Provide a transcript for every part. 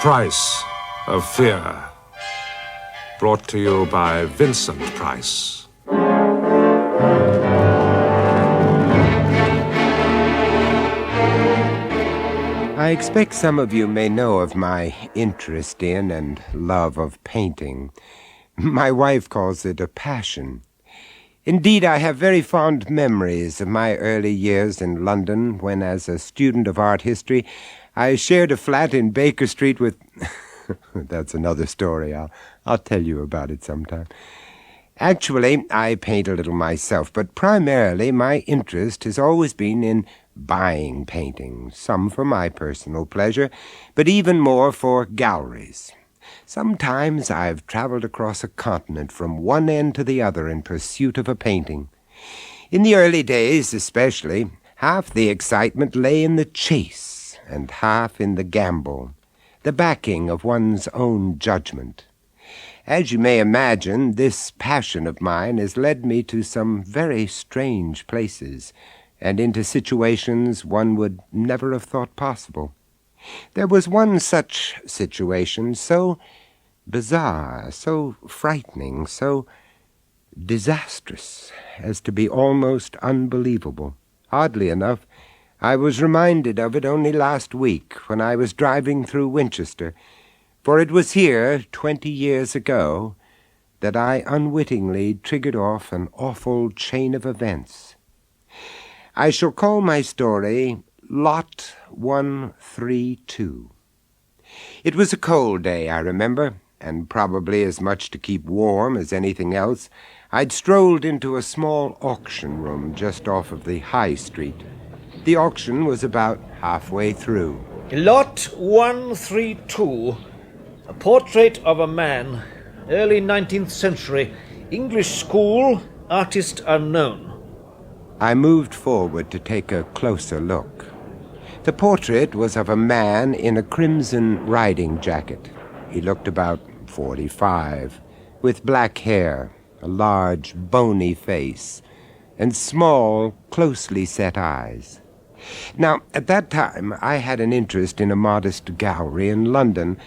Price of Fear. Brought to you by Vincent Price. I expect some of you may know of my interest in and love of painting. My wife calls it a passion. Indeed, I have very fond memories of my early years in London when, as a student of art history, I shared a flat in Baker Street with... That's another story. I'll tell you about it sometime. Actually, I paint a little myself, but primarily my interest has always been in buying paintings, some for my personal pleasure, but even more for galleries. Sometimes I've traveled across a continent from one end to the other in pursuit of a painting. In the early days, especially, half the excitement lay in the chase and half in the gamble, the backing of one's own judgment. As you may imagine, this passion of mine has led me to some very strange places, and into situations one would never have thought possible. There was one such situation, so bizarre, so frightening, so disastrous, as to be almost unbelievable. Oddly enough, I was reminded of it only last week when I was driving through Winchester, for it was here, 20 years ago, that I unwittingly triggered off an awful chain of events. I shall call my story Lot 132. It was a cold day, I remember, and probably as much to keep warm as anything else, I'd strolled into a small auction room just off of the High Street. The auction was about halfway through. Lot 132. A portrait of a man, early 19th century, English school, artist unknown. I moved forward to take a closer look. The portrait was of a man in a crimson riding jacket. He looked about 45, with black hair, a large, bony face, and small, closely set eyes. Now, at that time, I had an interest in a modest gallery in London,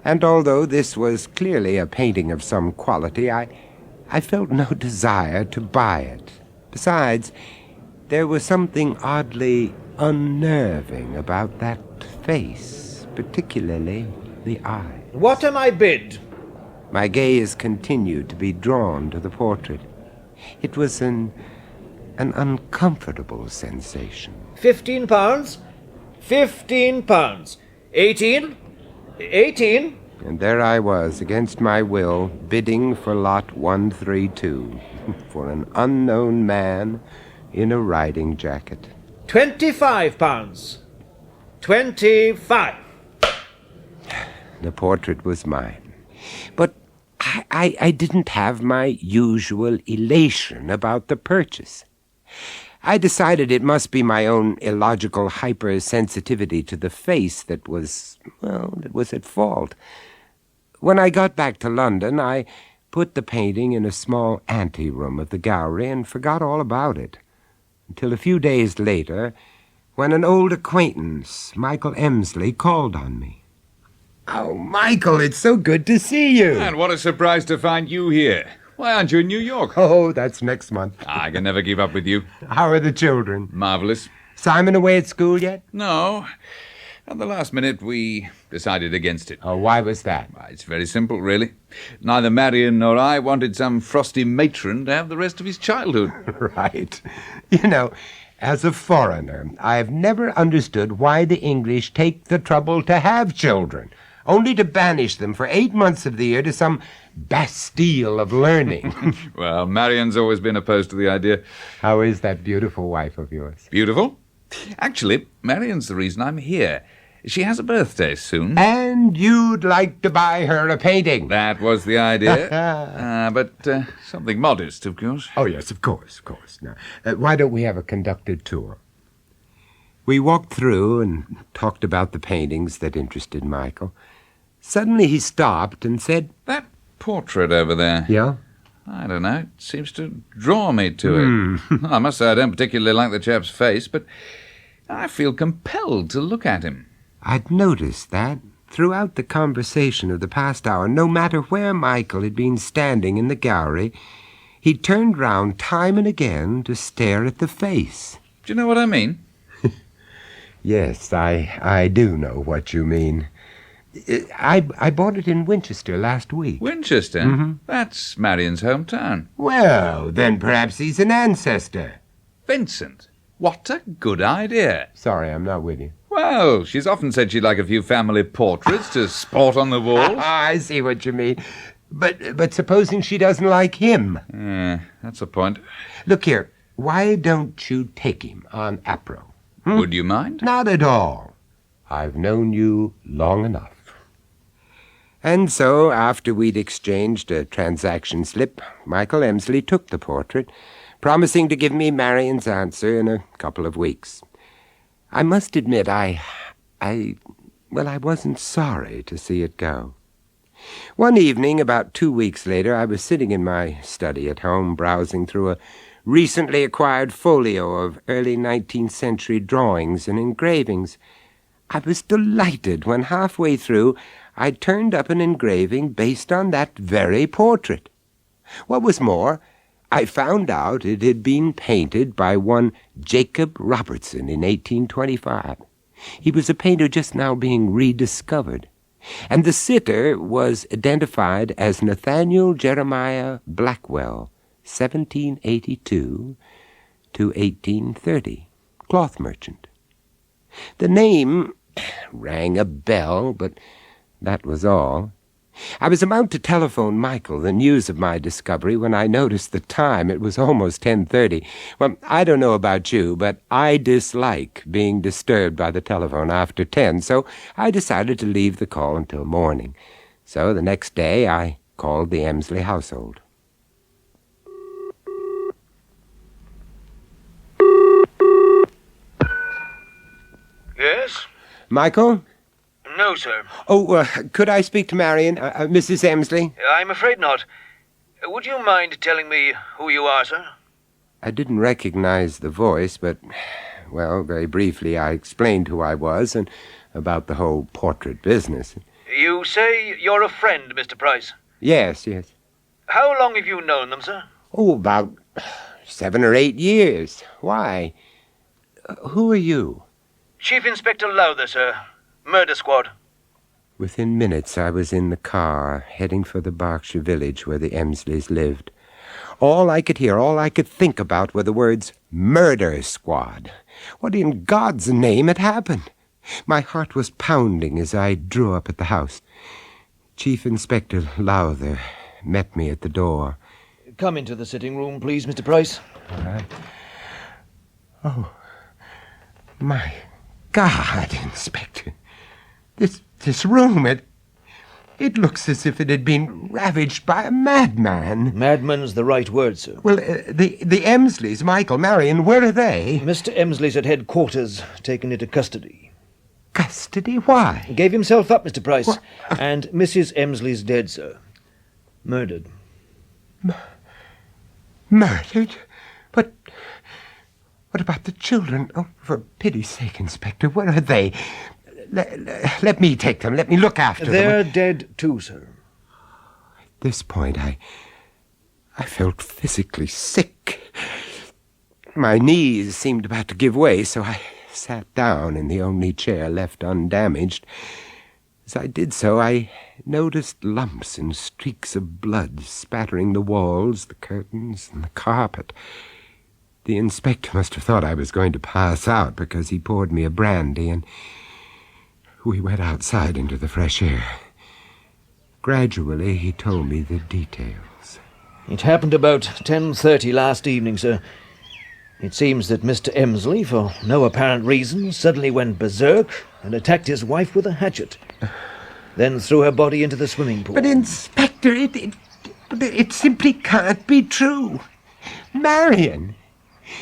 and although this was clearly a painting of some quality, I felt no desire to buy it. Besides, there was something oddly unnerving about that face, particularly the eye. What am I bid? My gaze continued to be drawn to the portrait. It was an uncomfortable sensation. £15? £15. 18? 18? And there I was, against my will, bidding for Lot 132, for an unknown man in a riding jacket. £25. 25. The portrait was mine. But I didn't have my usual elation about the purchase. I decided it must be my own illogical hypersensitivity to the face that was at fault. When I got back to London, I put the painting in a small anteroom of the gallery and forgot all about it, until a few days later, when an old acquaintance, Michael Emsley, called on me. "Oh, Michael, it's so good to see you." And what a surprise to find you here. Why aren't you in New York? Oh, that's next month. I can never keep up with you. How are the children? Marvelous. Simon away at school yet? No. At the last minute, we decided against it. Oh, why was that? It's very simple, really. Neither Marion nor I wanted some frosty matron to have the rest of his childhood. Right. You know, as a foreigner, I've never understood why the English take the trouble to have children, only to banish them for 8 months of the year to some Bastille of learning. Well, Marion's always been opposed to the idea. How is that beautiful wife of yours? Beautiful? Actually, Marion's the reason I'm here. She has a birthday soon. And you'd like to buy her a painting? That was the idea. But something modest, of course. Oh, yes, of course. Now, why don't we have a conducted tour? We walked through and talked about the paintings that interested Michael. Suddenly he stopped and said, "That portrait over there." "Yeah?" "I don't know. It seems to draw me to it. I must say I don't particularly like the chap's face, but I feel compelled to look at him." I'd noticed that. throughout the conversation of the past hour, no matter where Michael had been standing in the gallery, he turned round time and again to stare at the face. Do you know what I mean? Yes, I do know what you mean. I bought it in Winchester last week. Winchester? Mm-hmm. That's Marion's hometown. Well, then perhaps he's an ancestor. Vincent, what a good idea. Sorry, I'm not with you. Well, she's often said she'd like a few family portraits to sport on the walls. I see what you mean. But supposing she doesn't like him? That's a point. Look here, why don't you take him on Apro? Would you mind? Not at all. I've known you long enough. And so, after we'd exchanged a transaction slip, Michael Emsley took the portrait, promising to give me Marion's answer in a couple of weeks. I must admit, I wasn't sorry to see it go. One evening, about 2 weeks later, I was sitting in my study at home, browsing through a recently acquired folio of early 19th century drawings and engravings. I was delighted when halfway through I turned up an engraving based on that very portrait. What was more, I found out it had been painted by one Jacob Robertson in 1825. He was a painter just now being rediscovered, and the sitter was identified as Nathaniel Jeremiah Blackwell, 1782 to 1830, cloth merchant. The name rang a bell, but that was all. I was about to telephone Michael the news of my discovery when I noticed the time. It was almost 10:30. Well, I don't know about you, but I dislike being disturbed by the telephone after 10, so I decided to leave the call until morning. So the next day I called the Emsley household. Yes? Michael? No, sir. Oh, could I speak to Marion, Mrs. Emsley? I'm afraid not. Would you mind telling me who you are, sir? I didn't recognize the voice, but, well, very briefly I explained who I was and about the whole portrait business. You say you're a friend, Mr. Price. Yes. How long have you known them, sir? Oh, about 7 or 8 years. Why? Who are you? Chief Inspector Lowther, sir. Murder Squad. Within minutes I was in the car, heading for the Berkshire village where the Emsleys lived. All I could hear, all I could think about were the words, Murder Squad. What in God's name had happened? My heart was pounding as I drew up at the house. Chief Inspector Lowther met me at the door. Come into the sitting room, please, Mr. Price. All right. Oh, my God, Inspector. This room, it looks as if it had been ravaged by a madman. Madman's the right word, sir. Well, the Emsleys, Michael, Marion, where are they? Mr. Emsley's at headquarters, taken into custody. Custody? Why? He gave himself up, Mr. Price. What? And Mrs. Emsley's dead, sir. Murdered. Murdered? But what about the children? Oh, for pity's sake, Inspector, where are they? Let me take them. Let me look after them. They're dead too, sir. At this point, I felt physically sick. My knees seemed about to give way, so I sat down in the only chair left undamaged. As I did so, I noticed lumps and streaks of blood spattering the walls, the curtains, and the carpet. The inspector must have thought I was going to pass out because he poured me a brandy, and we went outside into the fresh air. Gradually, he told me the details. It happened about 10:30 last evening, sir. It seems that Mr. Emsley, for no apparent reason, suddenly went berserk and attacked his wife with a hatchet, then threw her body into the swimming pool. But, Inspector, it simply can't be true. Marion,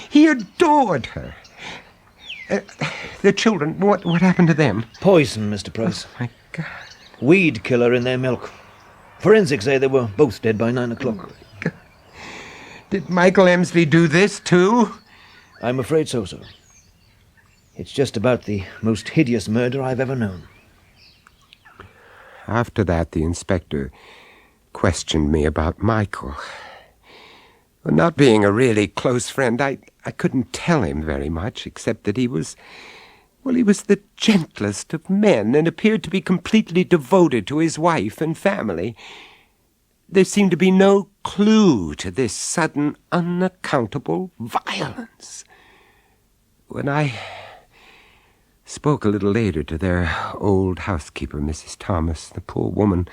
he adored her. The children, what happened to them? Poison, Mr. Price. Oh, my God. Weed killer in their milk. Forensics say they were both dead by 9 o'clock. God. Did Michael Emsley do this, too? I'm afraid so, sir. It's just about the most hideous murder I've ever known. After that, the inspector questioned me about Michael. Well, not being a really close friend, I couldn't tell him very much, except that he was the gentlest of men and appeared to be completely devoted to his wife and family. There seemed to be no clue to this sudden, unaccountable violence. When I spoke a little later to their old housekeeper, Mrs. Thomas, the poor woman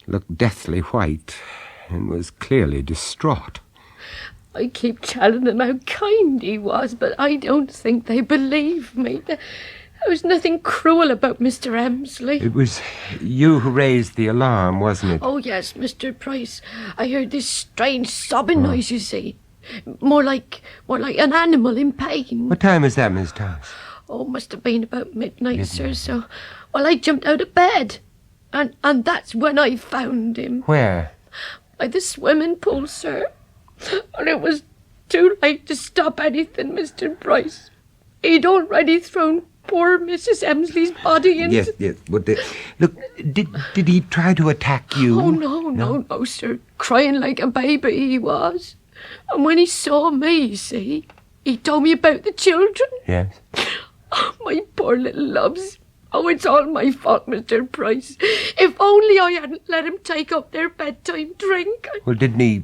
looked deathly white and was clearly distraught. I keep telling them how kind he was, but I don't think they believe me. There was nothing cruel about Mr. Emsley. It was you who raised the alarm, wasn't it? Oh, yes, Mr. Price. I heard this strange sobbing noise, you see. More like an animal in pain. What time was that, Miss Thomas? Oh, must have been about midnight, sir, so... Well, I jumped out of bed, and that's when I found him. Where? By the swimming pool, sir. And it was too late to stop anything, Mr. Price. He'd already thrown poor Mrs. Emsley's body into... Yes. But look, did he try to attack you? Oh, no, sir. Crying like a baby he was. And when he saw me, you see, he told me about the children. Yes. Oh, my poor little loves. Oh, it's all my fault, Mr. Price. If only I hadn't let him take up their bedtime drink. Well, didn't he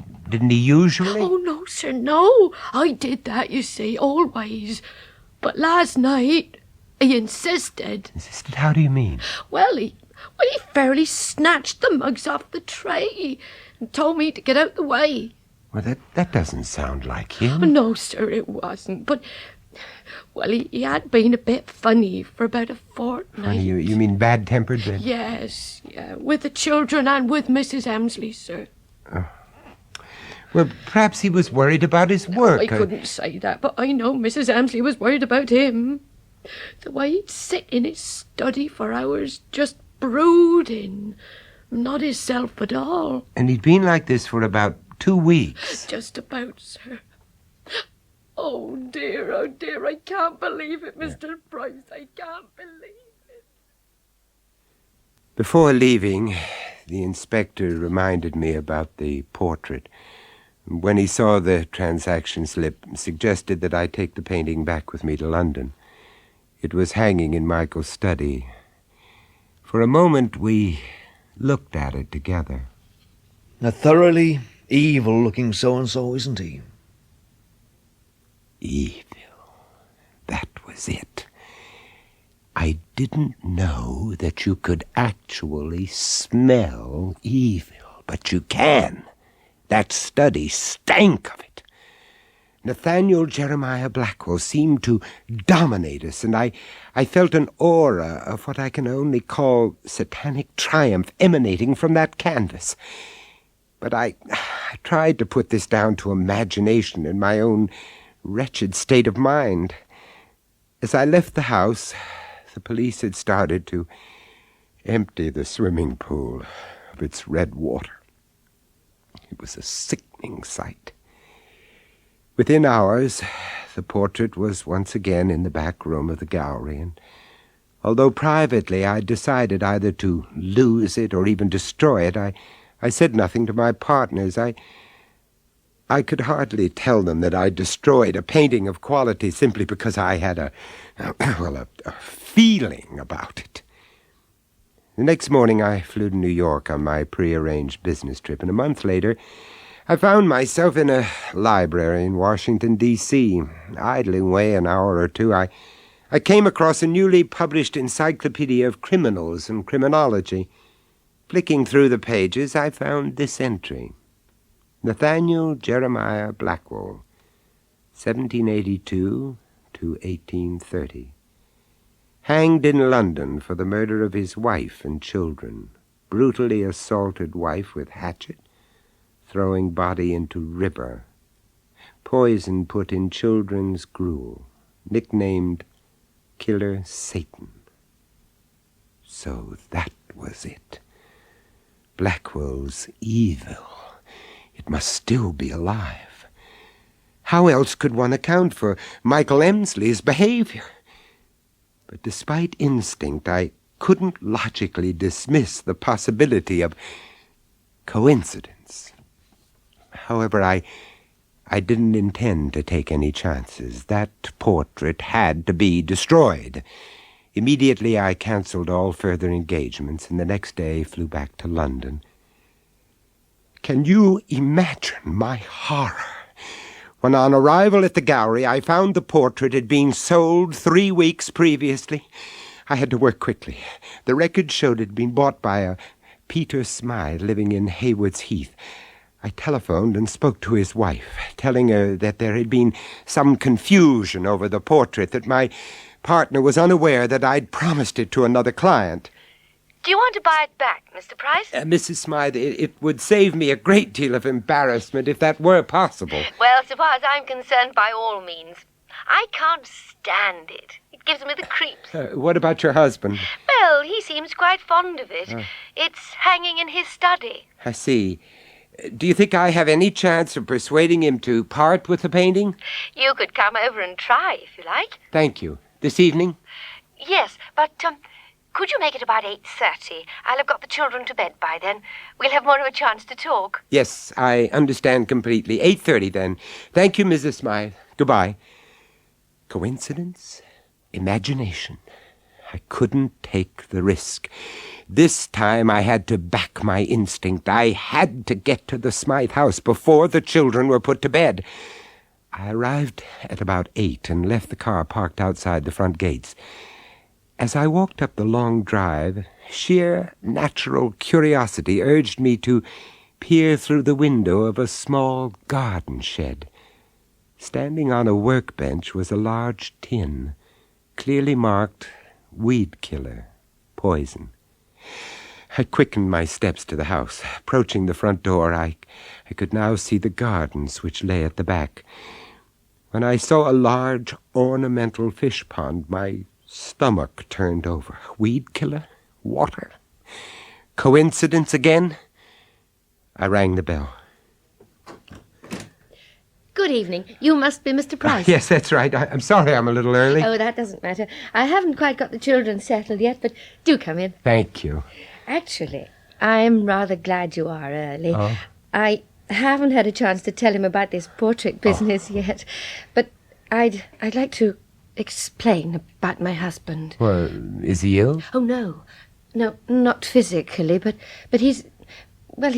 usually? Oh, no, sir, no. I did that, you see, always. But last night, he insisted. Insisted? How do you mean? Well, he fairly snatched the mugs off the tray and told me to get out the way. Well, that doesn't sound like him. No, sir, it wasn't. But, well, he had been a bit funny for about a fortnight. Funny, you mean bad-tempered then? Yes, yeah, with the children and with Mrs. Emsley, sir. Oh. Well, perhaps he was worried about his work. I couldn't say that, but I know Mrs. Emsley was worried about him. The way he'd sit in his study for hours, just brooding, not himself at all. And he'd been like this for about 2 weeks. Just about, sir. Oh, dear, I can't believe it, Mr. Price. I can't believe it. Before leaving, the inspector reminded me about the portrait. When he saw the transaction slip, suggested that I take the painting back with me to London. It was hanging in Michael's study. For a moment, we looked at it together. A thoroughly evil-looking so-and-so, isn't he? Evil. That was it. I didn't know that you could actually smell evil, but you can. That study stank of it. Nathaniel Jeremiah Blackwell seemed to dominate us, and I felt an aura of what I can only call satanic triumph emanating from that canvas. But I tried to put this down to imagination and my own wretched state of mind. As I left the house, the police had started to empty the swimming pool of its red water. It was a sickening sight. Within hours, the portrait was once again in the back room of the gallery, and although privately I decided either to lose it or even destroy it, I said nothing to my partners. I could hardly tell them that I destroyed a painting of quality simply because I had a feeling about it. The next morning I flew to New York on my prearranged business trip, and a month later I found myself in a library in Washington, D.C. Idling away an hour or two, I came across a newly published encyclopedia of criminals and criminology. Flicking through the pages, I found this entry. Nathaniel Jeremiah Blackwell, 1782 to 1830. Hanged in London for the murder of his wife and children. Brutally assaulted wife with hatchet. Throwing body into river. Poison put in children's gruel. Nicknamed Killer Satan. So that was it. Blackwell's evil. It must still be alive. How else could one account for Michael Emsley's behavior? But despite instinct, I couldn't logically dismiss the possibility of coincidence. However, I didn't intend to take any chances. That portrait had to be destroyed. Immediately I cancelled all further engagements, and the next day flew back to London. Can you imagine my horror when on arrival at the gallery I found the portrait had been sold 3 weeks previously? I had to work quickly. The record showed it had been bought by a Peter Smythe living in Haywards Heath. I telephoned and spoke to his wife, telling her that there had been some confusion over the portrait, that my partner was unaware that I'd promised it to another client. Do you want to buy it back, Mr. Price? Mrs. Smythe, it would save me a great deal of embarrassment if that were possible. Well, so far as I'm concerned, by all means. I can't stand it. It gives me the creeps. What about your husband? Well, he seems quite fond of it. It's hanging in his study. I see. Do you think I have any chance of persuading him to part with the painting? You could come over and try, if you like. Thank you. This evening? Yes, but could you make it about 8:30? I'll have got the children to bed by then. We'll have more of a chance to talk. Yes, I understand completely. 8:30 then. Thank you, Mrs. Smythe. Goodbye. Coincidence? Imagination. I couldn't take the risk. This time I had to back my instinct. I had to get to the Smythe house before the children were put to bed. I arrived at about 8 and left the car parked outside the front gates. As I walked up the long drive, sheer natural curiosity urged me to peer through the window of a small garden shed. Standing on a workbench was a large tin, clearly marked weed killer, poison. I quickened my steps to the house. Approaching the front door, I could now see the gardens which lay at the back. When I saw a large ornamental fish pond, my stomach turned over. Weed killer? Water? Coincidence again? I rang the bell. Good evening. You must be Mr. Price. Yes, that's right. I'm sorry I'm a little early. Oh, that doesn't matter. I haven't quite got the children settled yet, but do come in. Thank you. Actually, I'm rather glad you are early. Oh. I haven't had a chance to tell him about this portrait business yet, but I'd like to explain about my husband. Well, is he ill? Oh, no. No, not physically, but he's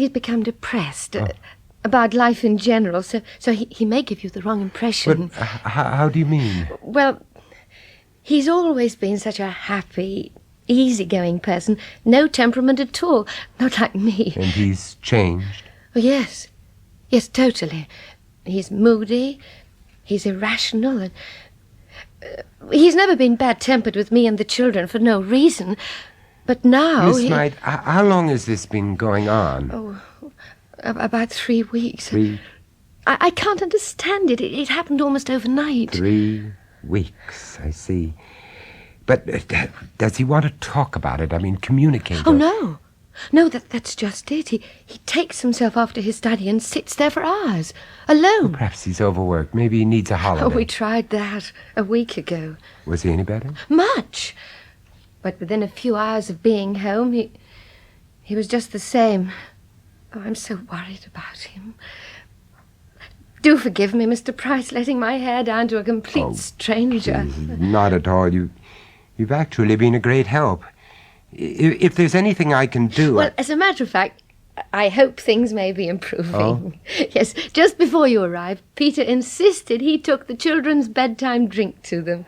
become depressed. About life in general, so he may give you the wrong impression. But how do you mean? Well, he's always been such a happy, easygoing person. No temperament at all. Not like me. And he's changed? Oh, yes. Yes, totally. He's moody. He's irrational. And he's never been bad-tempered with me and the children for no reason. But now... Miss Smythe, how long has this been going on? Oh, about 3 weeks. 3... I can't understand it. It happened almost overnight. 3 weeks, I see. But does he want to talk about it? I mean, communicate? Oh, no. No, that's just it. He takes himself off to his study and sits there for hours, alone. Well, perhaps he's overworked. Maybe he needs a holiday. Oh, we tried that a week ago. Was he any better? Much. But within a few hours of being home, he was just the same. Oh, I'm so worried about him. Do forgive me, Mr. Price, letting my hair down to a complete stranger. Not at all. You've actually been a great help. If there's anything I can do... Well, as a matter of fact, I hope things may be improving. Oh? Yes, just before you arrived, Peter insisted he took the children's bedtime drink to them.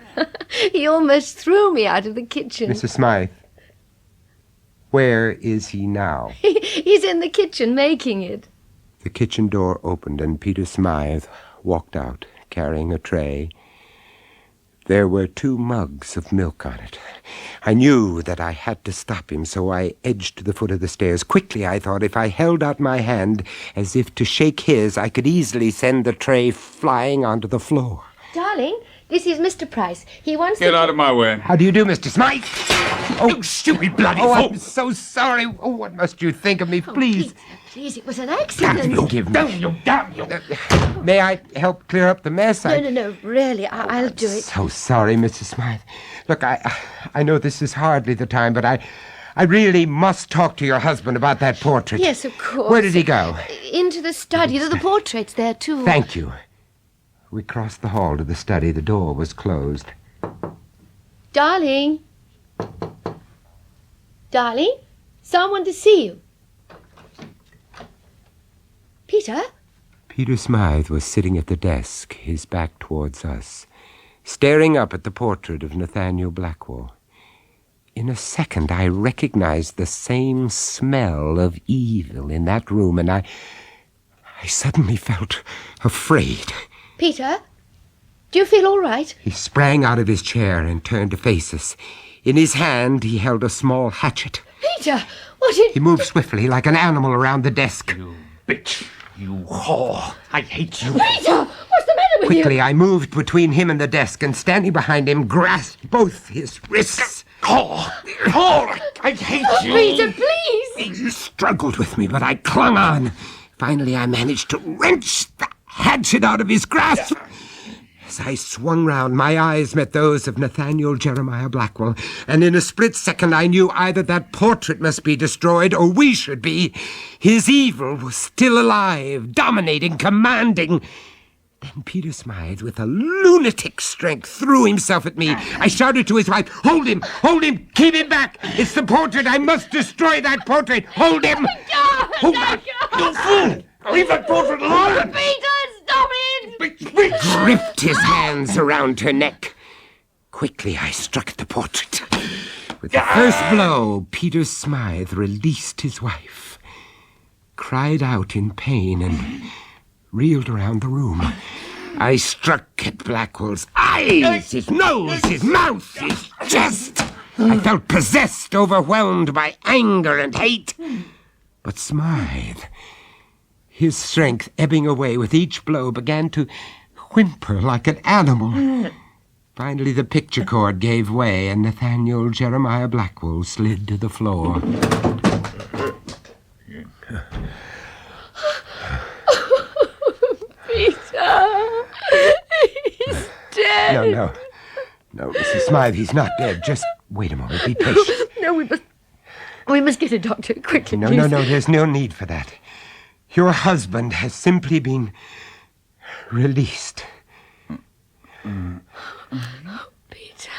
He almost threw me out of the kitchen. Mrs. Smythe, where is he now? He's in the kitchen making it. The kitchen door opened and Peter Smythe walked out, carrying a tray. There were 2 mugs of milk on it. I knew that I had to stop him, so I edged to the foot of the stairs. Quickly, I thought, if I held out my hand as if to shake his, I could easily send the tray flying onto the floor. Darling, This is Mr. Price. He wants Get to... out of my way. How do you do, Mr. Smythe? You stupid bloody Oh, fool! I'm so sorry. Oh, what must you think of me, please? Peter, please, it was an accident. Forgive me. Damn you! May I help clear up the mess? No, really, I'll do it. So sorry, Mrs. Smythe. Look, I know this is hardly the time, but I really must talk to your husband about that portrait. Yes, of course. Where did he go? Into the study. The portrait's there, too. Thank you. We crossed the hall to the study. The door was closed. Darling? Darling? Someone to see you. Peter? Peter Smythe was sitting at the desk, his back towards us, staring up at the portrait of Nathaniel Blackwell. In a second, I recognized the same smell of evil in that room, and I suddenly felt afraid. Peter? Do you feel all right? He sprang out of his chair and turned to face us. In his hand, he held a small hatchet. Peter, what did... He moved swiftly, like an animal, around the desk. You bitch! You whore! I hate you! Peter! What's the matter with you? Quickly, I moved between him and the desk, and standing behind him, grasped both his wrists. Whore! Whore! I hate you! Peter, please! He struggled with me, but I clung on. Finally, I managed to wrench the hatchet out of his grasp. As I swung round, my eyes met those of Nathaniel Jeremiah Blackwell, and in a split second I knew either that portrait must be destroyed or we should be. His evil was still alive, dominating, commanding. Then Peter Smythe, with a lunatic strength, threw himself at me. I shouted to his wife, "Hold him! Hold him! Keep him back! It's the portrait! I must destroy that portrait! Hold him!" Hold on! You fool! Leave that portrait alone! Peter, stop it! Gripped his hands around her neck. Quickly, I struck at the portrait. With the first blow, Peter Smythe released his wife, cried out in pain, and reeled around the room. I struck at Blackwell's eyes, his nose, his mouth, his chest. I felt possessed, overwhelmed by anger and hate. But Smythe, his strength ebbing away with each blow, began to whimper like an animal. Finally, the picture cord gave way, and Nathaniel Jeremiah Blackwell slid to the floor. Peter! He's dead! No, Mrs. Smythe, he's not dead. Just wait a moment. Be patient. No, we must get a doctor quickly, No, please. there's no need for that. Your husband has simply been released. Oh, Peter.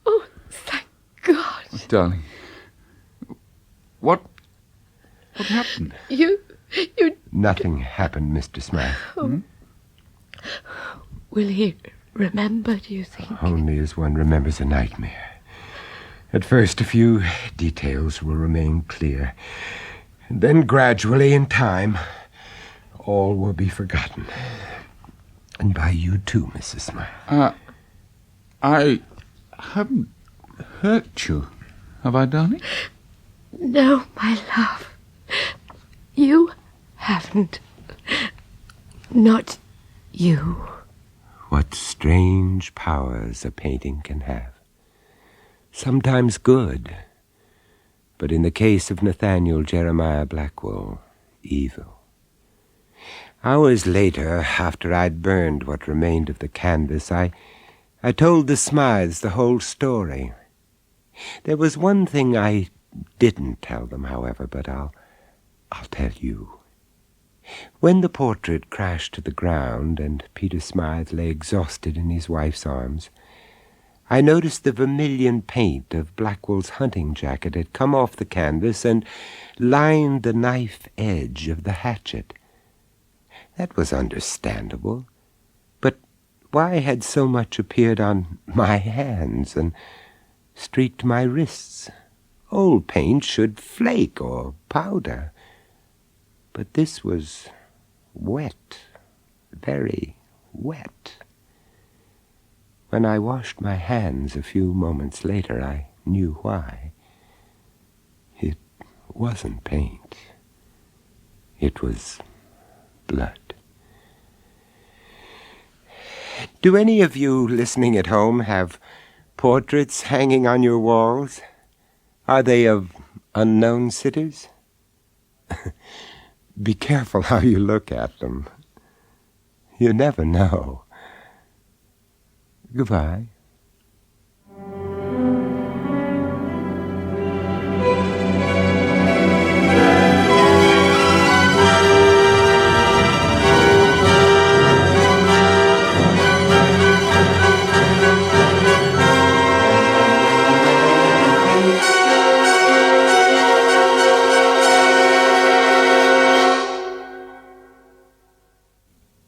Oh, thank God. Darling, what happened? You... Nothing happened, Mr. Smythe. Will he remember, do you think? Only as one remembers a nightmare. At first, a few details will remain clear. And then gradually, in time, all will be forgotten. And by you too, Mrs. Smythe. I haven't hurt you, have I, darling? No, my love. You haven't. Not you. What strange powers a painting can have. Sometimes good, but in the case of Nathaniel Jeremiah Blackwell, evil. Hours later, after I'd burned what remained of the canvas, I told the Smythes the whole story. There was one thing I didn't tell them, however, but I'll tell you. When the portrait crashed to the ground and Peter Smythe lay exhausted in his wife's arms, I noticed the vermilion paint of Blackwell's hunting jacket had come off the canvas and lined the knife edge of the hatchet. That was understandable, but why had so much appeared on my hands and streaked my wrists? Old paint should flake or powder. But this was wet, very wet. When I washed my hands a few moments later, I knew why. It wasn't paint. It was blood. Do any of you listening at home have portraits hanging on your walls? Are they of unknown sitters? Be careful how you look at them. You never know. Goodbye.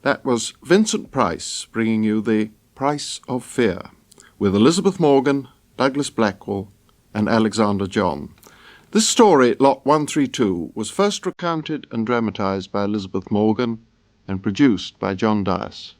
That was Vincent Price bringing you The Price of Fear, with Elizabeth Morgan, Douglas Blackwell, and Alexander John. This story, Lot 132, was first recounted and dramatised by Elizabeth Morgan and produced by John Dyas.